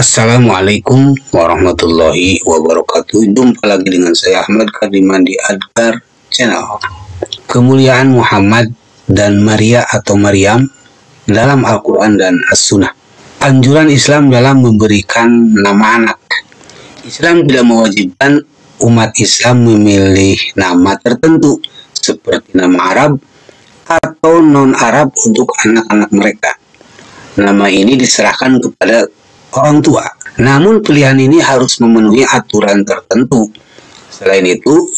Assalamualaikum warahmatullahi wabarakatuh. Jumpa lagi dengan saya Ahmad Kardiman di Adkar Channel. Kemuliaan Muhammad dan Maria atau Maryam dalam Al-Quran dan As-Sunnah. Anjuran Islam dalam memberikan nama anak. Islam tidak mewajibkan umat Islam memilih nama tertentu seperti nama Arab atau non-Arab untuk anak-anak mereka. Nama ini diserahkan kepada orang tua. Namun pilihan ini harus memenuhi aturan tertentu. Selain itu,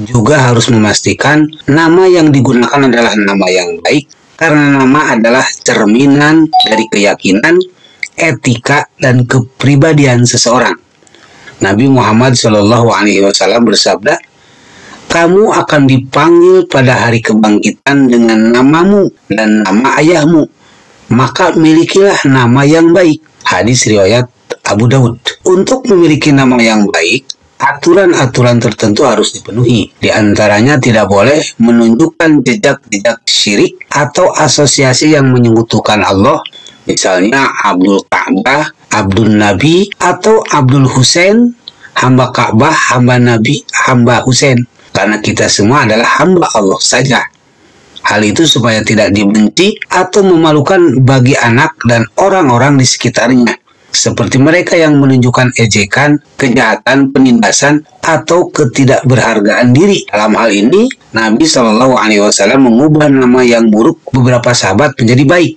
juga harus memastikan nama yang digunakan adalah nama yang baik, karena nama adalah cerminan dari keyakinan, etika, dan kepribadian seseorang. Nabi Muhammad SAW bersabda, "Kamu akan dipanggil pada hari kebangkitan dengan namamu dan nama ayahmu, maka milikilah nama yang baik." Hadis riwayat Abu Daud. Untuk memiliki nama yang baik, aturan-aturan tertentu harus dipenuhi. Di antaranya tidak boleh menunjukkan jejak-jejak syirik atau asosiasi yang menyekutukan Allah, misalnya Abdul Ka'bah, Abdul Nabi, atau Abdul Husain, hamba Ka'bah, hamba Nabi, hamba Husain. Karena kita semua adalah hamba Allah saja. Hal itu supaya tidak dibenci atau memalukan bagi anak dan orang-orang di sekitarnya. Seperti mereka yang menunjukkan ejekan, kejahatan, penindasan, atau ketidakberhargaan diri. Dalam hal ini, Nabi SAW mengubah nama yang buruk beberapa sahabat menjadi baik.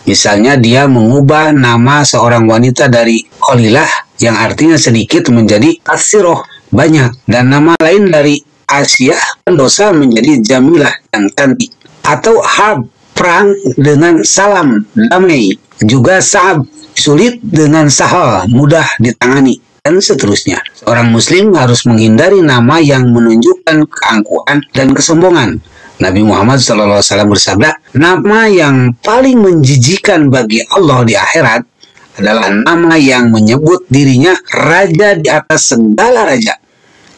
Misalnya dia mengubah nama seorang wanita dari Qalilah yang artinya sedikit menjadi Katsiroh, banyak. Dan nama lain dari Asyah, pendosa, menjadi Jamilah yang cantik. Atau Harb, perang, dengan Salam, damai. Juga Sa'ab, sulit, dengan Sahal, mudah ditangani, dan seterusnya. Seorang muslim harus menghindari nama yang menunjukkan keangkuhan dan kesombongan. Nabi Muhammad SAW bersabda, "Nama yang paling menjijikan bagi Allah di akhirat adalah nama yang menyebut dirinya Raja di atas segala raja.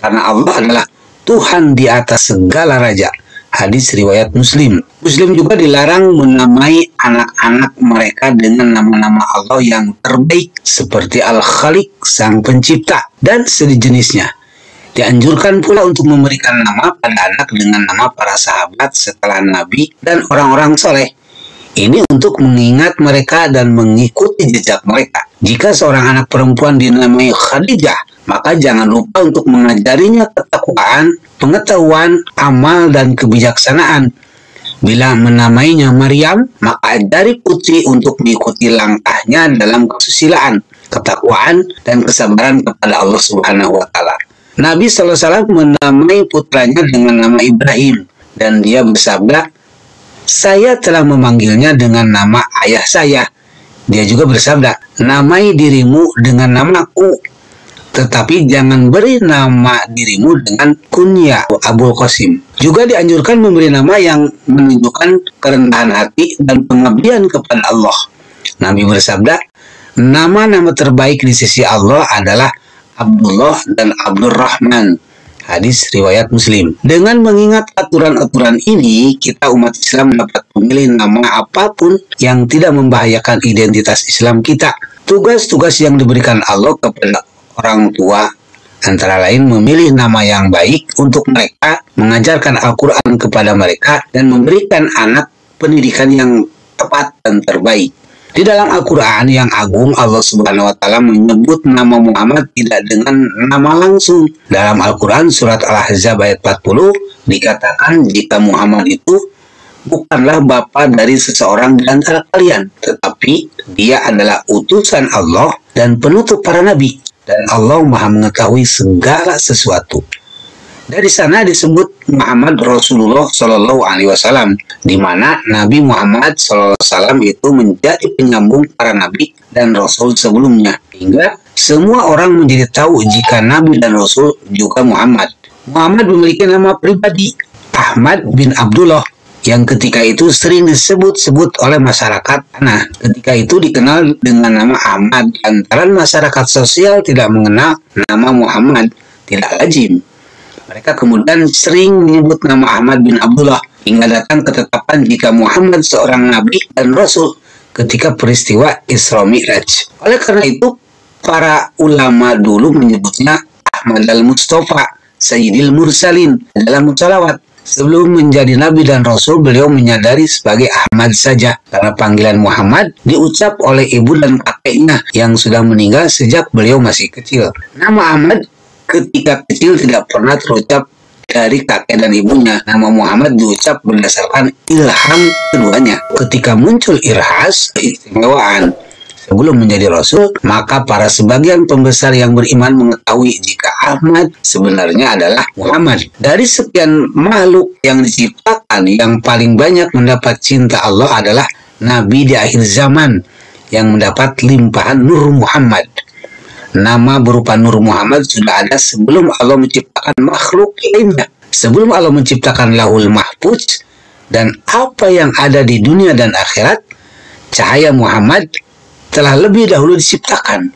Karena Allah adalah Tuhan di atas segala raja." Hadis riwayat Muslim. Muslim juga dilarang menamai anak-anak mereka dengan nama-nama Allah yang terbaik seperti Al-Khaliq, Sang Pencipta, dan sejenisnya. Dianjurkan pula untuk memberikan nama pada anak dengan nama para sahabat setelah Nabi dan orang-orang soleh. Ini untuk mengingat mereka dan mengikuti jejak mereka. Jika seorang anak perempuan dinamai Khadijah, maka jangan lupa untuk mengajarinya ketakwaan, pengetahuan, amal, dan kebijaksanaan. Bila menamainya Maryam, maka ajari putri untuk mengikuti langkahnya dalam kesusilaan, ketakwaan, dan kesabaran kepada Allah Subhanahu wa Ta'ala. Nabi SAW menamai putranya dengan nama Ibrahim, dan dia bersabda, "Saya telah memanggilnya dengan nama ayah saya." Dia juga bersabda, "Namai dirimu dengan namaku, tetapi jangan beri nama dirimu dengan kunya Abul Qasim." Juga dianjurkan memberi nama yang menunjukkan kerendahan hati dan pengabdian kepada Allah. Nabi bersabda, "Nama-nama terbaik di sisi Allah adalah Abdullah dan Abdurrahman." Hadis riwayat Muslim. Dengan mengingat aturan-aturan ini, kita umat Islam dapat memilih nama apapun yang tidak membahayakan identitas Islam kita. Tugas-tugas yang diberikan Allah kepada orang tua antara lain memilih nama yang baik untuk mereka, mengajarkan Al-Quran kepada mereka, dan memberikan anak pendidikan yang tepat dan terbaik. Di dalam Al-Quran yang agung, Allah Subhanahu wa Ta'ala menyebut nama Muhammad tidak dengan nama langsung. Dalam Al-Quran surat Al-Ahzab ayat 40 dikatakan jika Muhammad itu bukanlah bapa dari seseorang di antara kalian, tetapi dia adalah utusan Allah dan penutup para nabi, dan Allah Maha mengetahui segala sesuatu. Dari sana disebut Muhammad Rasulullah SAW, di mana Nabi Muhammad SAW itu menjadi penyambung para nabi dan rasul sebelumnya, hingga semua orang menjadi tahu jika nabi dan rasul juga Muhammad. Muhammad memiliki nama pribadi, Ahmad bin Abdullah, yang ketika itu sering disebut-sebut oleh masyarakat. Nah, ketika itu dikenal dengan nama Ahmad. Lantaran masyarakat sosial tidak mengenal nama Muhammad, tidak lazim. Mereka kemudian sering menyebut nama Ahmad bin Abdullah, hingga datang ketetapan jika Muhammad seorang nabi dan rasul ketika peristiwa Isra Mi'raj. Oleh karena itu, para ulama dulu menyebutnya Ahmad al-Mustafa, Sayyidil Mursalin dalam musholawat. Sebelum menjadi Nabi dan Rasul, beliau menyadari sebagai Ahmad saja, karena panggilan Muhammad diucap oleh ibu dan kakeknya yang sudah meninggal sejak beliau masih kecil. Nama Ahmad ketika kecil tidak pernah terucap dari kakek dan ibunya. Nama Muhammad diucap berdasarkan ilham keduanya. Ketika muncul irhas, keistimewaan sebelum menjadi Rasul, maka para sebagian pembesar yang beriman mengetahui jika Ahmad sebenarnya adalah Muhammad. Dari sekian makhluk yang diciptakan, yang paling banyak mendapat cinta Allah adalah Nabi di akhir zaman yang mendapat limpahan Nur Muhammad. Nama berupa Nur Muhammad sudah ada sebelum Allah menciptakan makhluk lainnya. Sebelum Allah menciptakan Lauhul Mahfuz dan apa yang ada di dunia dan akhirat, cahaya Muhammad telah lebih dahulu diciptakan.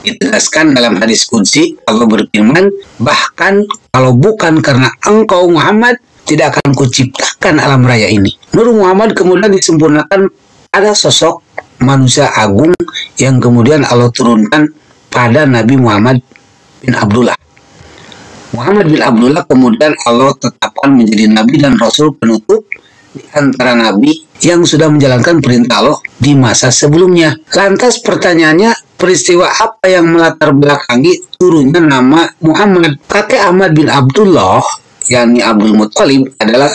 Ditegaskan dalam hadis qudsi, Allah berfirman, bahkan kalau bukan karena engkau Muhammad, tidak akan kuciptakan alam raya ini. Nur Muhammad kemudian disempurnakan pada sosok manusia agung yang kemudian Allah turunkan pada Nabi Muhammad bin Abdullah. Muhammad bin Abdullah kemudian Allah tetapkan menjadi Nabi dan Rasul penutup di antara Nabi yang sudah menjalankan perintah Allah di masa sebelumnya. Lantas pertanyaannya, peristiwa apa yang melatar belakangi turunnya nama Muhammad? Kakek Ahmad bin Abdullah, yakni Abdul Muttalib, adalah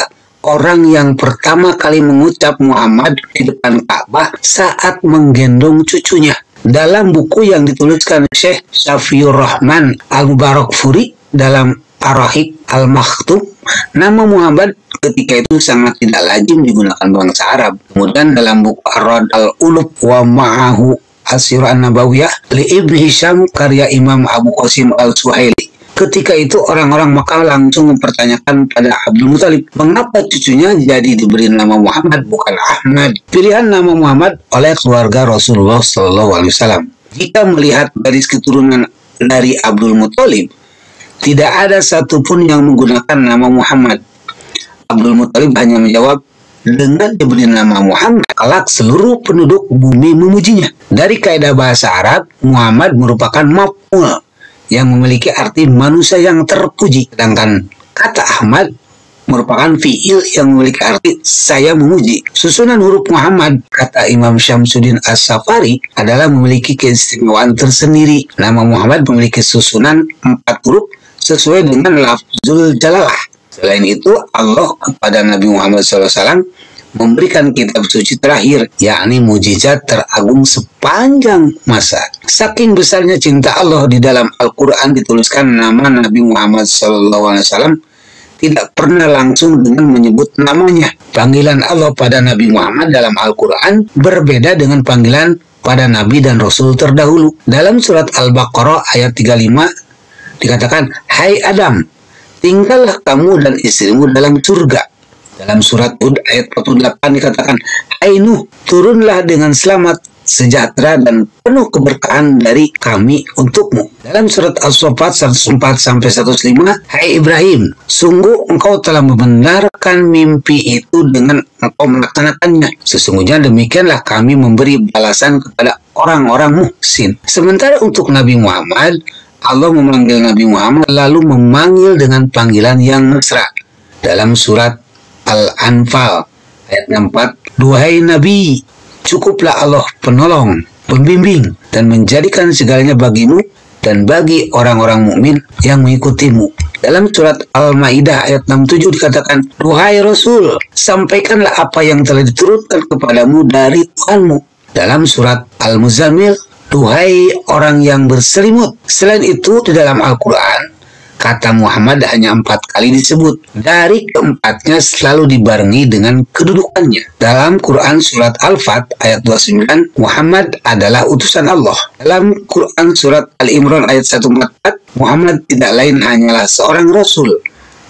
orang yang pertama kali mengucap Muhammad di depan Ka'bah saat menggendong cucunya. Dalam buku yang dituliskan Syekh Safiur Rahman Al-Mubarakfuri dalam Ar-Rahiq Al-Maktum, nama Muhammad ketika itu sangat tidak lazim digunakan bangsa Arab. Kemudian dalam buku Ar-Rad Al-Ulub wa Ma'ahu As-Sirah An-Nabawiyah li Ibn Hisham karya Imam Abu Qasim Al-Suhaili, ketika itu orang-orang Makkah langsung mempertanyakan pada Abdul Muttalib, mengapa cucunya jadi diberi nama Muhammad bukan Ahmad? Pilihan nama Muhammad oleh keluarga Rasulullah SAW. Jika melihat garis keturunan dari Abdul Muttalib, tidak ada satupun yang menggunakan nama Muhammad. Abdul Muttalib hanya menjawab, dengan diberi nama Muhammad, kelak seluruh penduduk bumi memujinya. Dari kaidah bahasa Arab, Muhammad merupakan maf'ul yang memiliki arti manusia yang terpuji, sedangkan kata Ahmad merupakan fi'il yang memiliki arti saya memuji. Susunan huruf Muhammad, kata Imam Syamsuddin As-Safari, adalah memiliki keistimewaan tersendiri. Nama Muhammad memiliki susunan 4 huruf sesuai dengan lafzul jalalah. Selain itu, Allah kepada Nabi Muhammad SAW memberikan kitab suci terakhir, yakni mujizat teragung sepanjang masa. Saking besarnya cinta Allah di dalam Al-Quran dituliskan nama Nabi Muhammad SAW tidak pernah langsung dengan menyebut namanya. Panggilan Allah pada Nabi Muhammad dalam Al-Quran berbeda dengan panggilan pada Nabi dan Rasul terdahulu. Dalam surat Al-Baqarah ayat 35 dikatakan, hai Adam, tinggallah kamu dan istrimu dalam surga. Dalam surat Hud ayat 48 dikatakan, hai Nuh, turunlah dengan selamat, sejahtera dan penuh keberkahan dari kami untukmu. Dalam surat As-Saffat 104-105, hai Ibrahim, sungguh engkau telah membenarkan mimpi itu dengan engkau melaksanakannya. Sesungguhnya demikianlah kami memberi balasan kepada orang-orang muhsin. Sementara untuk Nabi Muhammad, Allah memanggil Nabi Muhammad lalu memanggil dengan panggilan yang mesra. Dalam surat Al-Anfal ayat 64, duhai Nabi, cukuplah Allah penolong, pembimbing, dan menjadikan segalanya bagimu dan bagi orang-orang mukmin yang mengikutimu. Dalam surat Al-Maidah ayat 67 dikatakan, duhai Rasul, sampaikanlah apa yang telah diturunkan kepadamu dari Tuhanmu. Dalam surat Al-Muzammil, duhai orang yang berselimut. Selain itu, di dalam Al-Quran, kata Muhammad hanya 4 kali disebut. Dari keempatnya selalu dibarengi dengan kedudukannya. Dalam Quran surat Al-Fat ayat 29, Muhammad adalah utusan Allah. Dalam Quran surat Al-Imran ayat 144, Muhammad tidak lain hanyalah seorang Rasul.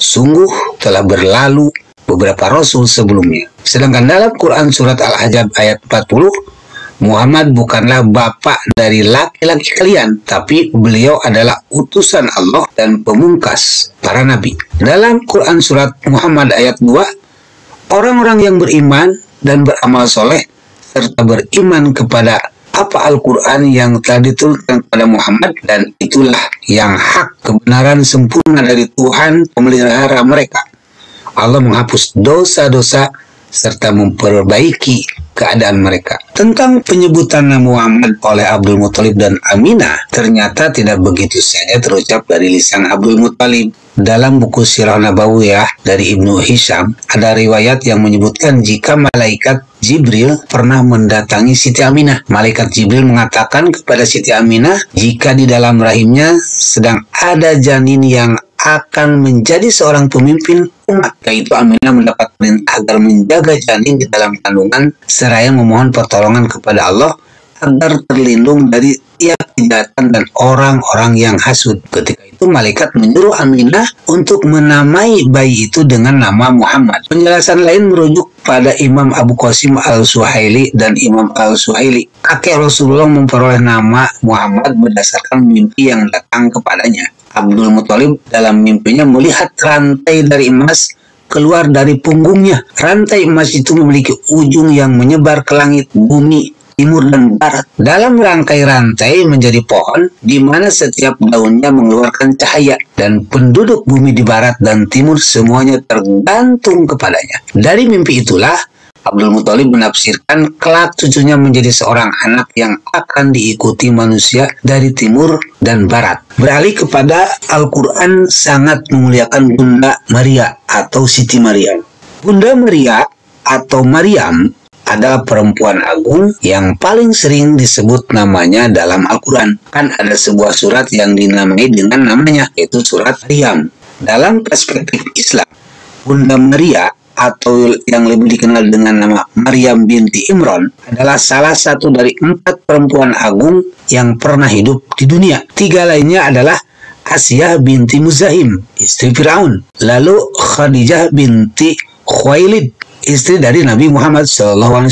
Sungguh telah berlalu beberapa Rasul sebelumnya. Sedangkan dalam Quran surat Al-Ahzab ayat 40, Muhammad bukanlah bapak dari laki-laki kalian, tapi beliau adalah utusan Allah dan pemungkas para nabi. Dalam Quran surat Muhammad ayat 2, orang-orang yang beriman dan beramal soleh serta beriman kepada apa Al-Quran yang telah diturunkan kepada Muhammad, dan itulah yang hak kebenaran sempurna dari Tuhan pemelihara mereka. Allah menghapus dosa-dosa serta memperbaiki keadaan mereka. Tentang penyebutan nama Muhammad oleh Abdul Muthalib dan Aminah, ternyata tidak begitu saja terucap dari lisan Abdul Muthalib. Dalam buku Sirah Nabawiyah dari Ibnu Hisham, ada riwayat yang menyebutkan jika malaikat Jibril pernah mendatangi Siti Aminah. Malaikat Jibril mengatakan kepada Siti Aminah, jika di dalam rahimnya sedang ada janin yang akan menjadi seorang pemimpin umat. Yaitu Aminah mendapat perintah agar menjaga janin di dalam kandungan, seraya memohon pertolongan kepada Allah agar terlindung dari tiap kejahatan dan orang-orang yang hasud. Ketika itu malaikat menyuruh Aminah untuk menamai bayi itu dengan nama Muhammad. Penjelasan lain merujuk pada Imam Abu Qasim Al-Suhaili dan Imam Al-Suhaili. Kakek Rasulullah memperoleh nama Muhammad berdasarkan mimpi yang datang kepadanya. Abdul Muthalib dalam mimpinya melihat rantai dari emas keluar dari punggungnya. Rantai emas itu memiliki ujung yang menyebar ke langit, bumi, timur dan barat. Dalam rangkai rantai menjadi pohon di mana setiap daunnya mengeluarkan cahaya, dan penduduk bumi di barat dan timur semuanya tergantung kepadanya. Dari mimpi itulah Abdul Muthalib menafsirkan kelak cucunya menjadi seorang anak yang akan diikuti manusia dari timur dan barat. Beralih kepada Al-Quran sangat memuliakan Bunda Maria atau Siti Maryam. Bunda Maria atau Maryam adalah perempuan agung yang paling sering disebut namanya dalam Al-Quran. Kan ada sebuah surat yang dinamai dengan namanya, yaitu surat Maryam. Dalam perspektif Islam, Bunda Maria atau yang lebih dikenal dengan nama Maryam binti Imran adalah salah satu dari 4 perempuan agung yang pernah hidup di dunia. 3 lainnya adalah Asiyah binti Muzahim, istri Firaun, lalu Khadijah binti Khuwailid, istri dari Nabi Muhammad SAW,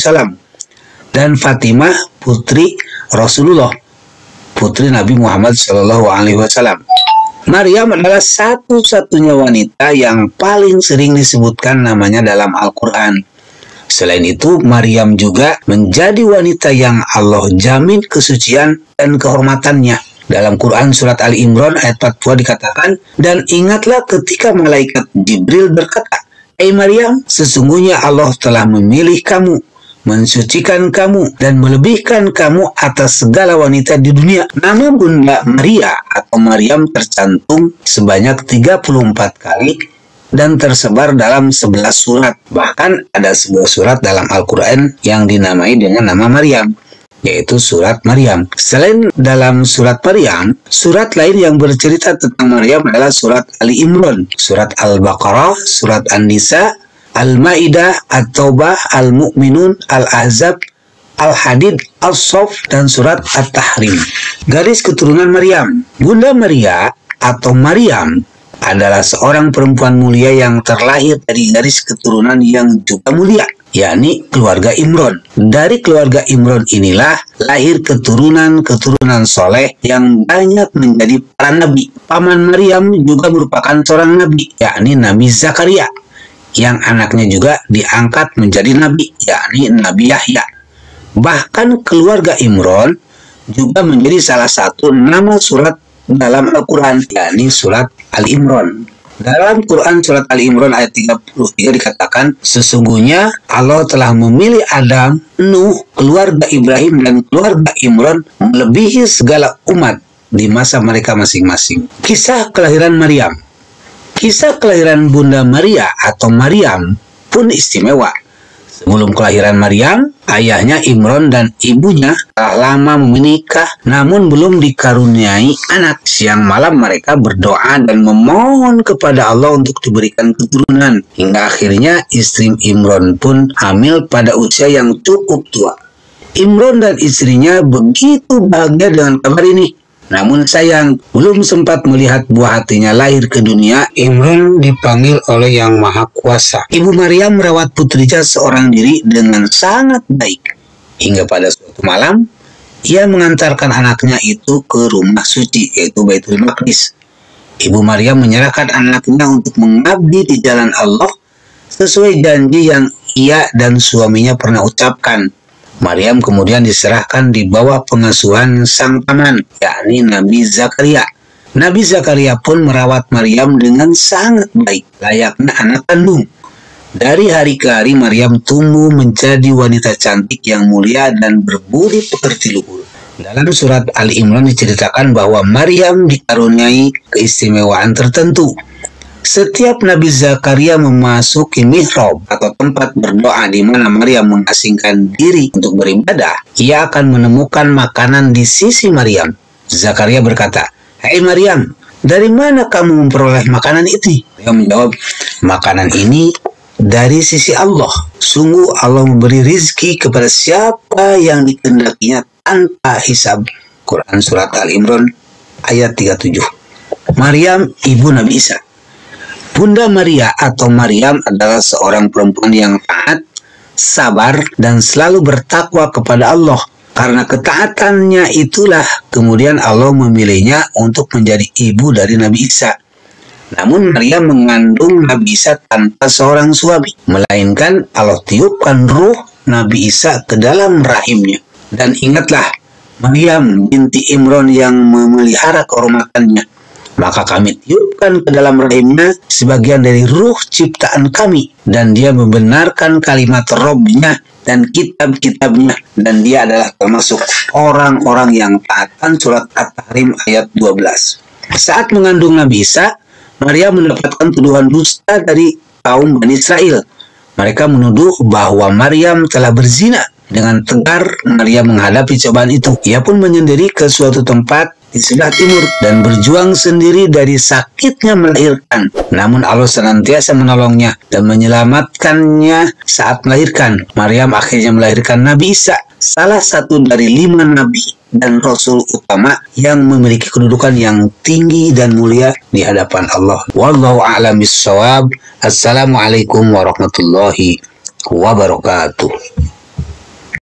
dan Fatimah putri Rasulullah, putri Nabi Muhammad SAW. Maryam adalah satu-satunya wanita yang paling sering disebutkan namanya dalam Al-Quran. Selain itu, Maryam juga menjadi wanita yang Allah jamin kesucian dan kehormatannya. Dalam Quran surat Ali Imran ayat 42 dikatakan, dan ingatlah ketika malaikat Jibril berkata, "Hai Maryam, sesungguhnya Allah telah memilih kamu, mensucikan kamu, dan melebihkan kamu atas segala wanita di dunia." Nama Bunda Maria atau Maryam tercantum sebanyak 34 kali dan tersebar dalam 11 surat. Bahkan ada sebuah surat dalam Al-Quran yang dinamai dengan nama Maryam, yaitu surat Maryam. Selain dalam surat Maryam, surat lain yang bercerita tentang Maryam adalah surat Ali Imran, surat Al-Baqarah, surat An-Nisa, Al-Ma'idah, At-Taubah, Al-Mu'minun, Al-Ahzab, Al-Hadid, Al-Sof, dan surat At-Tahrim. Garis keturunan Maryam. Bunda Maria atau Maryam adalah seorang perempuan mulia yang terlahir dari garis keturunan yang juga mulia, yakni keluarga Imran. Dari keluarga Imran inilah lahir keturunan-keturunan soleh yang banyak menjadi para nabi. Paman Maryam juga merupakan seorang nabi, yakni Nabi Zakaria, yang anaknya juga diangkat menjadi nabi, yakni Nabi Yahya. Bahkan keluarga Imran juga menjadi salah satu nama surat dalam Al-Quran, yakni surat Ali Imran. Dalam Quran surat Ali Imran ayat 33 dikatakan, sesungguhnya Allah telah memilih Adam, Nuh, keluarga Ibrahim, dan keluarga Imran melebihi segala umat di masa mereka masing-masing. Kisah kelahiran Maryam. Kisah kelahiran Bunda Maria atau Maryam pun istimewa. Sebelum kelahiran Maryam, ayahnya Imran dan ibunya telah lama menikah namun belum dikaruniai anak. Siang malam mereka berdoa dan memohon kepada Allah untuk diberikan keturunan. Hingga akhirnya istri Imran pun hamil pada usia yang cukup tua. Imran dan istrinya begitu bahagia dengan kabar ini. Namun sayang, belum sempat melihat buah hatinya lahir ke dunia, Imran dipanggil oleh Yang Maha Kuasa. Ibu Maryam merawat putrinya seorang diri dengan sangat baik. Hingga pada suatu malam, ia mengantarkan anaknya itu ke rumah suci, yaitu Baitul Maqdis. Ibu Maryam menyerahkan anaknya untuk mengabdi di jalan Allah, sesuai janji yang ia dan suaminya pernah ucapkan. Maryam kemudian diserahkan di bawah pengasuhan sang paman, yakni Nabi Zakaria. Nabi Zakaria pun merawat Maryam dengan sangat baik, layaknya anak kandung. Dari hari ke hari Maryam tumbuh menjadi wanita cantik yang mulia dan berbudi pekerti luhur. Dalam surat Ali Imran diceritakan bahwa Maryam dikaruniai keistimewaan tertentu. Setiap Nabi Zakaria memasuki mihrab atau tempat berdoa di mana Maryam mengasingkan diri untuk beribadah, ia akan menemukan makanan di sisi Maryam. Zakaria berkata, "Hai Maryam, dari mana kamu memperoleh makanan itu?" Dia menjawab, "Makanan ini dari sisi Allah. Sungguh Allah memberi rizki kepada siapa yang dikehendakinya tanpa hisab." Quran Surat Al-Imran ayat 37. Maryam, ibu Nabi Isa. Bunda Maria atau Maryam adalah seorang perempuan yang taat, sabar, dan selalu bertakwa kepada Allah. Karena ketaatannya itulah kemudian Allah memilihnya untuk menjadi ibu dari Nabi Isa. Namun Maryam mengandung Nabi Isa tanpa seorang suami, melainkan Allah tiupkan ruh Nabi Isa ke dalam rahimnya. Dan ingatlah, Maryam binti Imran yang memelihara kehormatannya, maka kami tiupkan ke dalam rahimnya sebagian dari ruh ciptaan kami, dan dia membenarkan kalimat Rabb-nya dan kitab-kitabnya, dan dia adalah termasuk orang-orang yang taat. Surat At-Tahrim ayat 12. Saat mengandung Nabi Isa, Maryam mendapatkan tuduhan dusta dari kaum Bani Israel. Mereka menuduh bahwa Maryam telah berzina. Dengan tegar, Maryam menghadapi cobaan itu. Ia pun menyendiri ke suatu tempat di sebelah timur dan berjuang sendiri dari sakitnya melahirkan. Namun Allah senantiasa menolongnya dan menyelamatkannya saat melahirkan. Maryam akhirnya melahirkan Nabi Isa, salah satu dari 5 nabi dan rasul utama yang memiliki kedudukan yang tinggi dan mulia di hadapan Allah. Wallahu a'lam bishawab. Assalamualaikum warahmatullahi wabarakatuh.